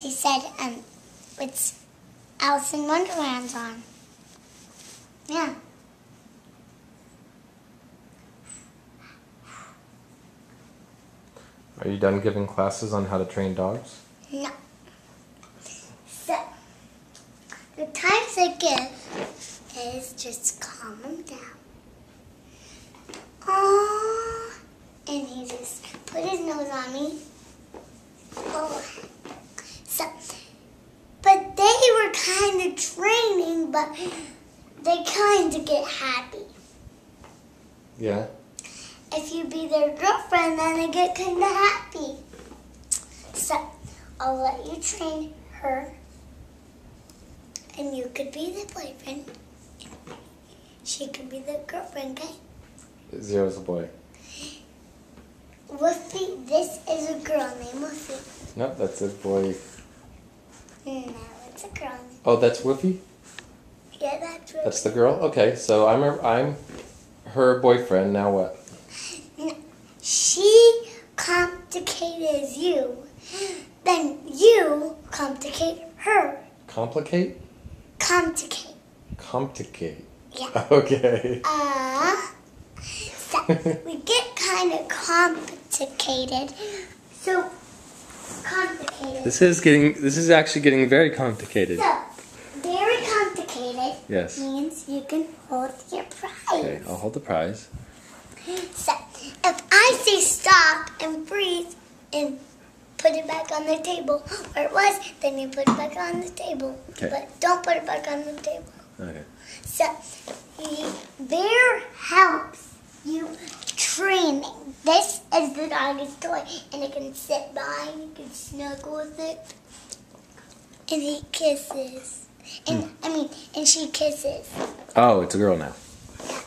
She said, it's Alice in Wonderland's on. Yeah. Are you done giving classes on how to train dogs? No. So, the times I give is just calm him down. Oh, and he just put his nose on me. Oh. So, but they were kind of training, but they kind of get happy. Yeah. If you be their girlfriend, then they get kind of happy. So, I'll let you train her, and you could be the boyfriend. She could be the girlfriend, okay? Zero's a boy. Woofy, this is a girl named Woofy. No, that's a boy. No, it's a girl. Oh, that's Woofy? Yeah, that's Woofy. That's the girl? Okay, so I'm her boyfriend. Now what? No, she complicates you. Then you complicate her. Complicate? Complicate. Complicate. Yeah. Okay. So we get kind of complicated. So complicated. This is actually getting very complicated. So very complicated. Yes. Means you can hold your prize. Okay, I'll hold the prize. So if I say stop and freeze and put it back on the table where it was, then you put it back on the table. Okay. But don't put it back on the table. Okay. So bear helps you training. This is the dog's toy, and it can sit by, and you can snuggle with it, and he kisses. And and she kisses. Oh, it's a girl now. Yeah.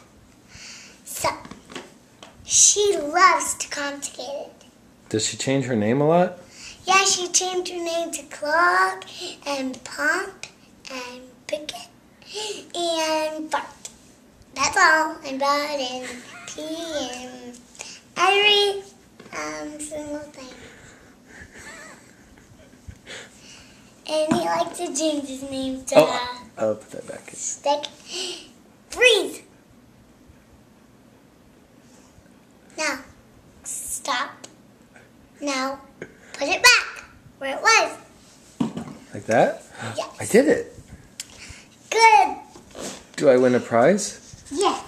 So she loves to complicate it. Does she change her name a lot? Yeah, she changed her name to Clog and Pump and Picket and Fart. That's all. And Bud and Pee and every single thing. And he likes to change his name to I'll put that back in. Stick. Freeze. Now, stop. Now, put it back where it was. Like that? Yes. I did it. Good. Do I win a prize? Yes.